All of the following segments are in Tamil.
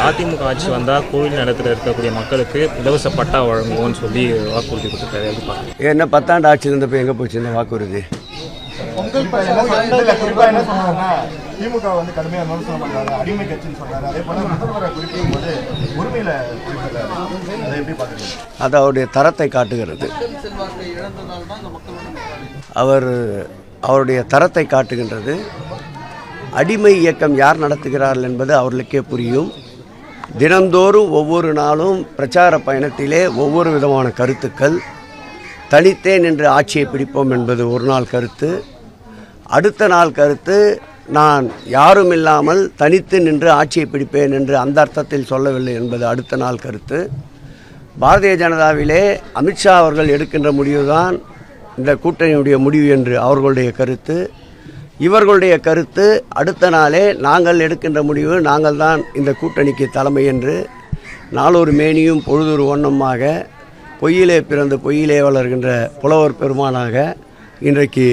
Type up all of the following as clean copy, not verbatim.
அதிமுக ஆட்சி வந்தால் கோவில் நிலத்தில் இருக்கக்கூடிய மக்களுக்கு இலவச பட்டா வழங்குவோம்னு சொல்லி வாக்குறுதி கொடுத்துருக்காரு. என்ன 10 ஆண்டு ஆட்சி இருந்தப்போ எங்கே போச்சு இந்த வாக்குறுதி? குறிப்பா என்ன சொன்னாங்கன்னா திமுக வந்து கடுமையாக விமர்சனம் பண்றாங்க, அடிமை கட்சின்னு சொல்றாரு. அதே போல முதல்வரை குறிப்பிடும் போது உரிமையில குறிப்பிடுறாரு. அதை எப்படி பார்க்குறீங்க? அது அவருடைய தரத்தை காட்டுகிறது. அவருடைய தரத்தை காட்டுகின்றது. அடிமை இயக்கம் யார் நடத்துகிறார்கள் என்பது அவர்களுக்கே புரியும். தினந்தோறும் ஒவ்வொரு நாளும் பிரச்சார பயணத்திலே ஒவ்வொரு விதமான கருத்துக்கள். தனித்தே நின்று ஆட்சியை பிடிப்போம் என்பது ஒரு நாள் கருத்து. அடுத்த நாள் கருத்து, நான் யாரும் இல்லாமல் தனித்து நின்று ஆட்சியை பிடிப்பேன் என்று அந்த அர்த்தத்தில் சொல்லவில்லை என்பது அடுத்த நாள் கருத்து. பாரதிய ஜனதாவிலே அமித்ஷா அவர்கள் எடுக்கின்ற முடிவுதான் இந்த கூட்டணியுடைய முடிவு என்று அவர்களுடைய கருத்து. இவர்களுடைய கருத்து அடுத்த நாளே நாங்கள் எடுக்கின்ற முடிவு, நாங்கள் தான் இந்த கூட்டணிக்கு தலைமை என்று நாளொரு மேனியும் பொழுதொரு வண்ணமாக பொய்யிலே பிறந்து பொய்யிலே வளர்கின்ற புலவர் பெருமானாக இன்றைக்கு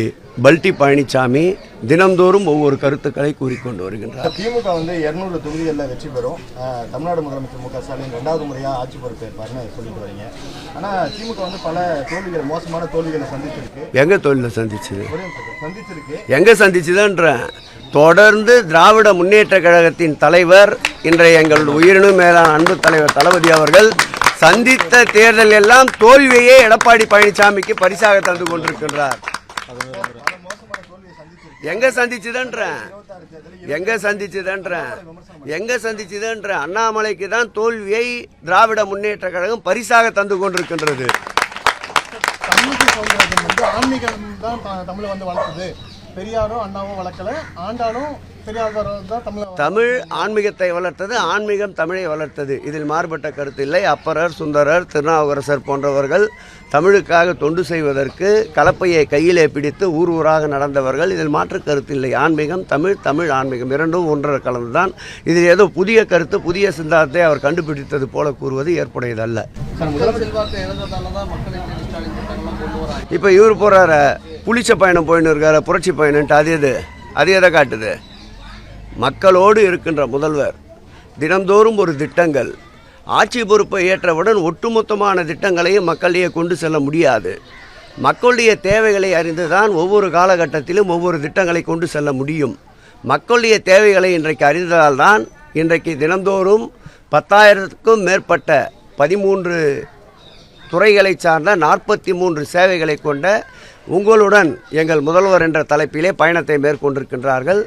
பல்டி பழனிசாமி தினந்தோறும் ஒவ்வொரு கருத்துக்களை கூறிக்கொண்டு வருகின்றார். திமுக வந்து 200 தொகுதிகளில் வெற்றி பெறும், தமிழ்நாடு முதலமைச்சர் மு க ஸ்டாலின் 2வது முறையாக ஆட்சி பொறுப்பேற்பார்னு சொல்லிட்டு வரீங்க. ஆனால் திமுக வந்து பல தோல்விகள், மோசமான தோல்விகளை சந்திச்சிருக்கு. எங்கே தோல்வியில் சந்திச்சுது? சந்திச்சிருக்கு. எங்கே சந்திச்சுதுன்றேன். தொடர்ந்து திராவிட முன்னேற்ற கழகத்தின் தலைவர், இன்றைய எங்களுடைய உயிரினும் மேலான அன்பு தலைவர் தளபதி அவர்கள் சந்தித்த தேர்தல் எல்லாம் தோல்வியே எடப்பாடி பழனிசாமிக்கு பரிசாக தந்து கொண்டிருக்கின்றார். எங்க சந்திச்சுதுன்ற அண்ணாமலைக்கு தான் தோல்வியை திராவிட முன்னேற்ற கழகம் பரிசாக தந்து கொண்டிருக்கின்றது. ஆன்மீகம் தான் தமிழை வந்து வளர்த்தது. பெரியாரும் அண்ணாவும் வளர்க்கல, ஆண்டாலும் தமிழ் ஆன்மீகத்தை வளர்த்தது, ஆன்மீகம் தமிழை வளர்த்தது. இதில் மாறுபட்ட கருத்து இல்லை. அப்பரர், சுந்தரர், திருநாவுக்கரசர் போன்றவர்கள் தமிழுக்காக தொண்டு செய்வதற்கு கலப்பையை கையிலே பிடித்து ஊர் ஊராக நடந்தவர்கள். இதில் மாற்று கருத்து இல்லை. ஆன்மீகம் தமிழ், தமிழ் ஆன்மீகம் இரண்டும் ஒன்றரை கலந்துதான். இதில் ஏதோ புதிய கருத்து, புதிய சிந்தாந்தத்தை அவர் கண்டுபிடித்தது போல கூறுவது ஏற்புடையதல்ல. இப்போ இவர் போறார புளிச்ச பயணம் போயின்னு இருக்கார, புரட்சி பயணம்ட்டு அது எதை காட்டுது? மக்களோடு இருக்கின்ற முதல்வர் தினந்தோறும் ஒரு திட்டங்கள், ஆட்சி பொறுப்பை ஏற்றவுடன் ஒட்டுமொத்தமான திட்டங்களையும் மக்களையே கொண்டு செல்ல முடியாது. மக்களுடைய தேவைகளை அறிந்துதான் ஒவ்வொரு காலகட்டத்திலும் ஒவ்வொரு திட்டங்களை கொண்டு செல்ல முடியும். மக்களுடைய தேவைகளை இன்றைக்கு அறிந்ததால் தான் இன்றைக்கு தினந்தோறும் 10,000க்கும் மேற்பட்ட 13 துறைகளை சார்ந்த 43 சேவைகளை கொண்ட உங்களுடன் எங்கள் முதல்வர் என்ற தலைப்பிலே பயணத்தை மேற்கொண்டிருக்கின்றார்கள்.